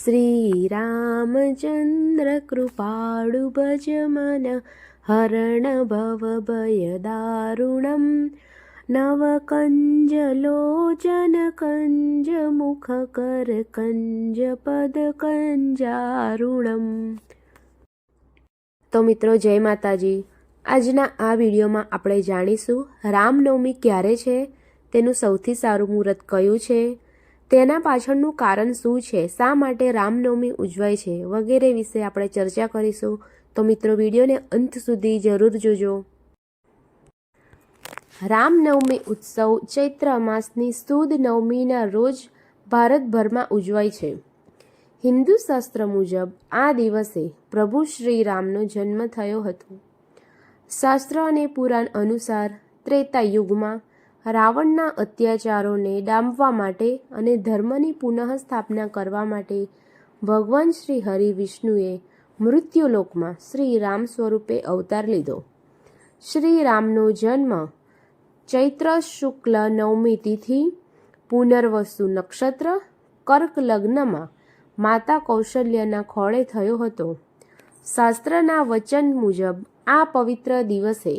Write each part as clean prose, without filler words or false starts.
શ્રીરામચંદ્ર કૃપાળુ ભજ મન હરણ ભવ ભય દારુણમ નવકંજ લોચન કંજ મુખ કર કંજ પદ કંજારુણમ। તો મિત્રો, જય માતાજી। આજના આ વિડીયોમાં આપણે જાણીશું રામનવમી ક્યારે છે, તેનું સૌથી સારું મુહૂર્ત કયું છે, તેના પાછળનું કારણ શું છે, શા માટે રામનવમી ઉજવાય છે વગેરે વિશે આપણે ચર્ચા કરીશું। તો મિત્રો, વિડીયોને અંત સુધી જરૂર જોજો। રામનવમી ઉત્સવ ચૈત્ર માસની સુદ નવમીના રોજ ભારતભરમાં ઉજવાય છે। હિન્દુ શાસ્ત્ર મુજબ આ દિવસે પ્રભુ શ્રી રામનો જન્મ થયો હતો। શાસ્ત્ર અને પુરાણ અનુસાર ત્રેતા યુગમાં રાવણના અત્યાચારોને ડામવા માટે અને ધર્મની પુનઃસ્થાપના કરવા માટે ભગવાન શ્રી હરિ વિષ્ણુએ મૃત્યુલોકમાં શ્રી રામ સ્વરૂપે અવતાર લીધો। શ્રી રામનો જન્મ ચૈત્ર શુક્લ નવમી તિથિ પુનર્વસુ નક્ષત્ર કર્ક લગ્નમાં માતા કૌશલ્યના ખોળે થયો હતો। શાસ્ત્રના વચન મુજબ આ પવિત્ર દિવસે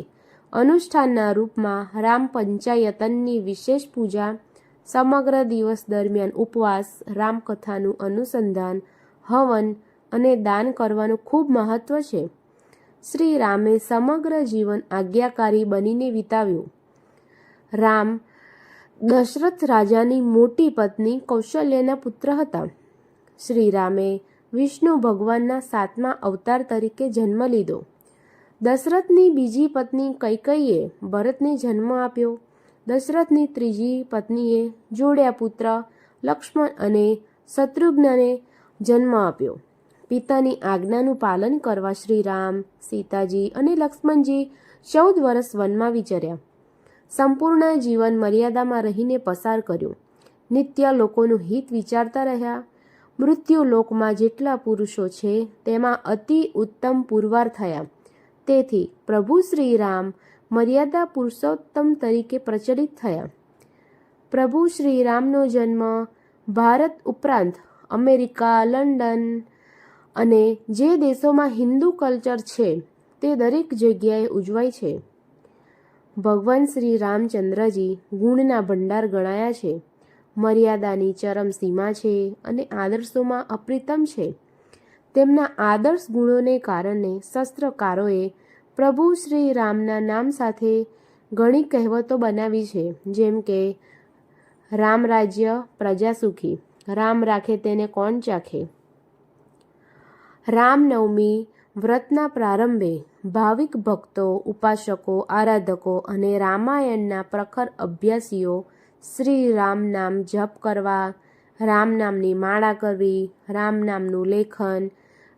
અનુષ્ઠાનના રૂપમાં રામ પંચાયતનની વિશેષ પૂજા, સમગ્ર દિવસ દરમિયાન ઉપવાસ, રામકથાનું અનુસંધાન, હવન અને દાન કરવાનું ખૂબ મહત્વ છે। શ્રી રામે સમગ્ર જીવન આજ્ઞાકારી બનીને વિતાવ્યું। રામ દશરથ રાજાની મોટી પત્ની કૌશલ્યના પુત્ર હતા। શ્રી રામે વિષ્ણુ ભગવાનના 7મા અવતાર તરીકે જન્મ લીધો। દશરથની બીજી પત્ની કૈકેયીએ ભરતને જન્મ આપ્યો। દશરથની ત્રીજી પત્નીએ જોડ્યા પુત્ર લક્ષ્મણ અને શત્રુઘ્નને જન્મ આપ્યો। પિતાની આજ્ઞાનું પાલન કરવા શ્રી રામ, સીતાજી અને લક્ષ્મણજી 14 વર્ષ વનમાં વિચર્યા। સંપૂર્ણ જીવન મર્યાદામાં રહીને પસાર કર્યું। નિત્ય લોકોનું હિત વિચારતા રહ્યા। મૃત્યુ લોકમાં જેટલા પુરુષો છે તેમાં અતિ ઉત્તમ પુરવાર થયા। તેથી પ્રભુ શ્રી રામ મર્યાદા પુરુષોત્તમ તરીકે પ્રચલિત થયા। પ્રભુ શ્રી રામનો જન્મ ભારત ઉપરાંત અમેરિકા, લંડન અને જે દેશોમાં હિન્દુ કલ્ચર છે તે દરેક જગ્યાએ ઉજવાય છે। ભગવાન શ્રી રામચંદ્રજી ગુણના ભંડાર ગણાયા છે, મર્યાદાની ચરમ સીમા છે અને આદર્શોમાં અપ્રિતમ છે। તેમના આદર્શ ગુણોને કારણે શાસ્ત્રકારોએ પ્રભુ શ્રી રામના નામ સાથે ઘણી કહેવતો બનાવી છે, જેમ કે રામ રાજ્ય પ્રજા સુખી, રામ રાખે તેને કોણ ચાખે। રામનવમી વ્રતના પ્રારંભે ભાવિક ભક્તો, ઉપાસકો, આરાધકો અને રામાયણના પ્રખર અભ્યાસીઓ શ્રી રામ નામ જપ કરવા, રામ નામની માળા કરવી, રામ નામનું લેખન,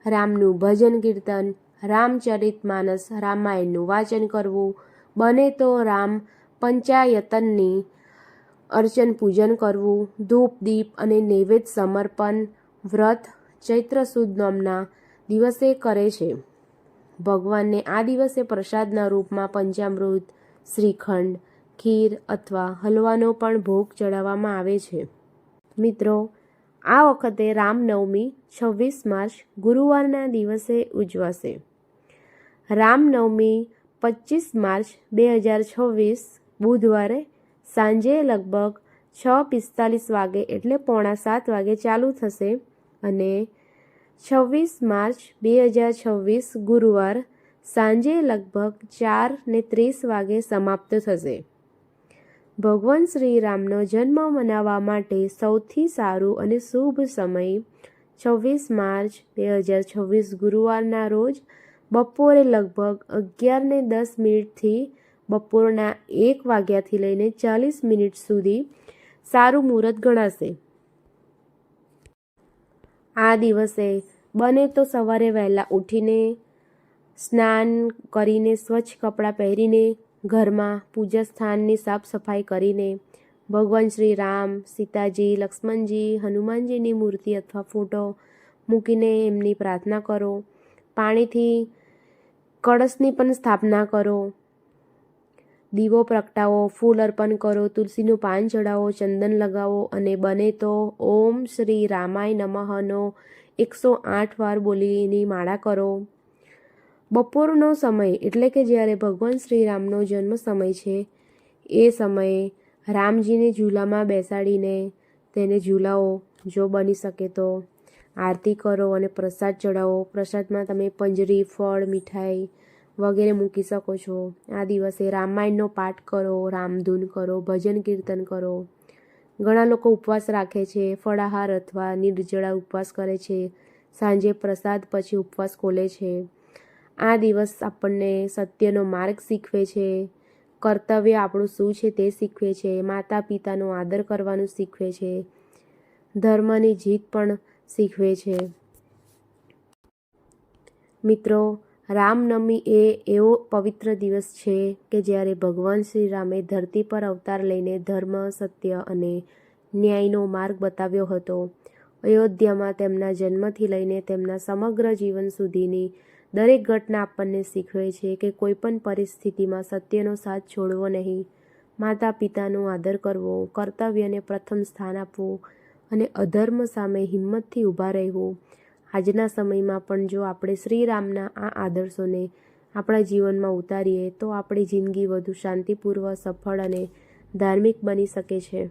રામનું ભજન કીર્તન, રામચરિતમાનસ રામાયણનું વાંચન કરવું, બને તો રામ પંચાયતનની અર્ચન પૂજન કરવું, ધૂપ દીપ અને નૈવેદ્ય સમર્પણ વ્રત ચૈત્ર સુદ નોમના દિવસે કરે છે। ભગવાનને આ દિવસે પ્રસાદના રૂપમાં પંચામૃત, શ્રીખંડ, ખીર અથવા હલવાનો પણ ભોગ ચડાવવામાં આવે છે। મિત્રો, આ વખતે રામનવમી 26 માર્ચ ગુરુવારના દિવસે ઉજવાશે। રામનવમી 25 માર્ચ 2026 બુધવારે સાંજે લગભગ 6:45 વાગે એટલે 6:45 વાગે ચાલુ થશે અને 26 માર્ચ 2026 ગુરુવાર સાંજે લગભગ 4:30 વાગે સમાપ્ત થશે। ભગવાન શ્રી રામનો જન્મ મનાવવા માટે સૌથી સારું અને શુભ સમય 26 માર્ચ 2026 ગુરુવારના રોજ બપોરે લગભગ 11:10 થી બપોરના 1 વાગ્યાથી લઈને 40 મિનિટ સુધી સારું મુહૂર્ત ગણાશે। આ દિવસે બને તો સવારે વહેલા ઉઠીને સ્નાન કરીને સ્વચ્છ કપડાં પહેરીને ઘરમાં પૂજા સ્થાનની સાફ સફાઈ કરીને ભગવાન શ્રી રામ, સીતાજી, લક્ષ્મણજી, હનુમાનજીની મૂર્તિ અથવા ફોટો મૂકીને એમની પ્રાર્થના કરો। પાણીથી કળશની પણ સ્થાપના કરો। દીવો પ્રગટાવો, ફૂલ અર્પણ કરો, તુલસીનું પાન ચડાવો, ચંદન લગાવો અને બને તો ઓમ શ્રી રામાય નમઃનો 108 વાર બોલીની માળા કરો. બપોરનો સમય એટલે કે જ્યારે ભગવાન શ્રીરામનો જન્મ સમય છે એ સમયે રામજીને ઝૂલામાં બેસાડીને તેને ઝૂલાવો. જો બની શકે તો આરતી કરો અને પ્રસાદ ચડાવો. પ્રસાદમાં તમે પંજરી, ફળ, મીઠાઈ વગેરે મૂકી શકો છો. આ દિવસે રામાયણનો પાઠ કરો, રામધૂન કરો, ભજન કીર્તન કરો. ઘણા લોકો ઉપવાસ રાખે છે, ફળાહાર અથવા નિર્જળા ઉપવાસ કરે છે. સાંજે પ્રસાદ પછી ઉપવાસ ખોલે છે. આ દિવસ આપણને સત્યનો માર્ગ શીખવે છે, કર્તવ્ય આપણું શું છે તે શીખવે છે, માતા પિતાનો આદર કરવાનું શીખવે છે, ધર્મની જીત પણ શીખવે છે. મિત્રો, રામનવમી એ એવો પવિત્ર દિવસ છે કે જ્યારે ભગવાન શ્રી રામે ધરતી પર અવતાર લઈને ધર્મ, સત્ય અને ન્યાયનો માર્ગ બતાવ્યો હતો. અયોધ્યામાં તેમના જન્મથી લઈને તેમના સમગ્ર જીવન સુધીની દરેક ઘટના આપણને શીખવે છે કે કોઈપણ પરિસ્થિતિમાં સત્યનો સાથ છોડવો નહીં, માતા પિતાનો આદર કરવો, કર્તવ્યને પ્રથમ સ્થાન આપવું અને અધર્મ સામે હિંમતથી ઊભા રહેવું. આજના સમયમાં પણ જો આપણે શ્રીરામના આ આદર્શોને આપણા જીવનમાં ઉતારીએ તો આપણી જિંદગી વધુ શાંતિપૂર્વક, સફળ અને ધાર્મિક બની શકે છે.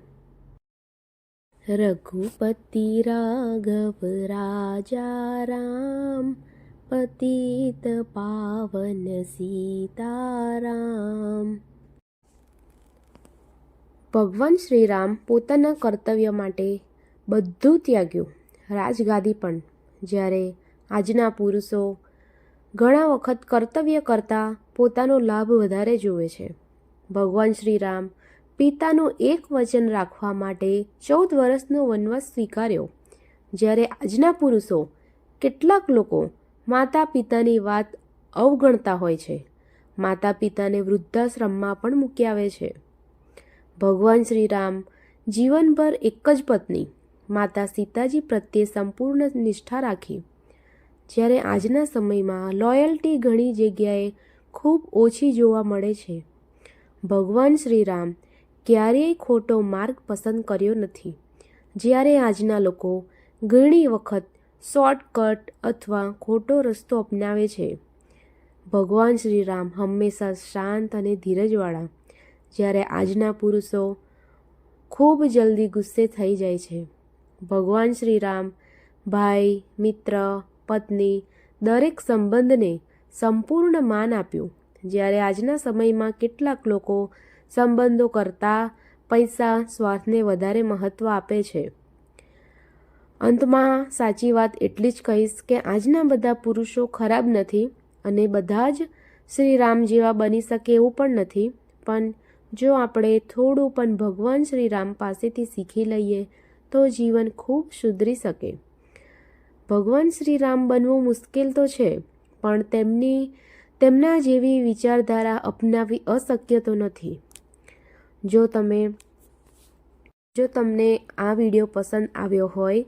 રઘુપતિ રાઘવ રાજા રામ, પતિત પાવન સીતારામ. ભગવાન શ્રીરામ પોતાના કર્તવ્ય માટે બધું ત્યાગ્યું, રાજગાદી પણ. જ્યારે આજના પુરુષો ઘણા વખત કર્તવ્ય કરતાં પોતાનો લાભ વધારે જુએ છે. ભગવાન શ્રીરામ પિતાનું એક વચન રાખવા માટે 14 વર્ષનો વનવાસ સ્વીકાર્યો. જ્યારે આજના પુરુષો કેટલાક લોકો માતા પિતાની વાત અવગણતા હોય છે, માતા પિતાને વૃદ્ધાશ્રમમાં પણ મૂકી આવે છે. ભગવાન શ્રીરામ જીવનભર એક જ પત્ની માતા સીતાજી પ્રત્યે સંપૂર્ણ નિષ્ઠા રાખી. જ્યારે આજના સમયમાં લોયલ્ટી ઘણી જગ્યાએ ખૂબ ઓછી જોવા મળે છે. ભગવાન શ્રીરામ ક્યારેય ખોટો માર્ગ પસંદ કર્યો નથી. જ્યારે આજના લોકો ઘણી વખત શોર્ટકટ અથવા ખોટો રસ્તો અપનાવે છે, ભગવાન શ્રીરામ હંમેશા શાંત અને ધીરજવાળા. જ્યારે આજના પુરુષો ખૂબ જલ્દી ગુસ્સે થઈ જાય છે. ભગવાન શ્રીરામ ભાઈ, મિત્ર, પત્ની દરેક સંબંધને સંપૂર્ણ માન આપ્યું. જ્યારે આજના સમયમાં કેટલાક લોકો સંબંધો કરતાં પૈસા, સ્વાર્થને વધારે મહત્ત્વ આપે છે. અંતમાં સાચી વાત એટલી જ કહીશ કે આજના બધા પુરુષો ખરાબ નથી અને બધા જ શ્રીરામ જેવા બની શકે એવું પણ નથી. પણ જો આપણે થોડું પણ ભગવાન શ્રીરામ પાસેથી શીખી લઈએ તો જીવન ખૂબ સુધરી શકે. ભગવાન શ્રીરામ બનવું મુશ્કેલ તો છે, પણ તેમના જેવી વિચારધારા અપનાવવી અશક્ય તો નથી. જો તમને આ વિડીયો પસંદ આવ્યો હોય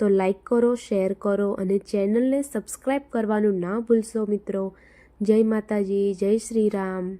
તો લાઈક કરો, શેર કરો અને ચેનલને સબસ્ક્રાઈબ કરવાનું ના ભૂલશો મિત્રો. જય માતાજી, જય શ્રી રામ.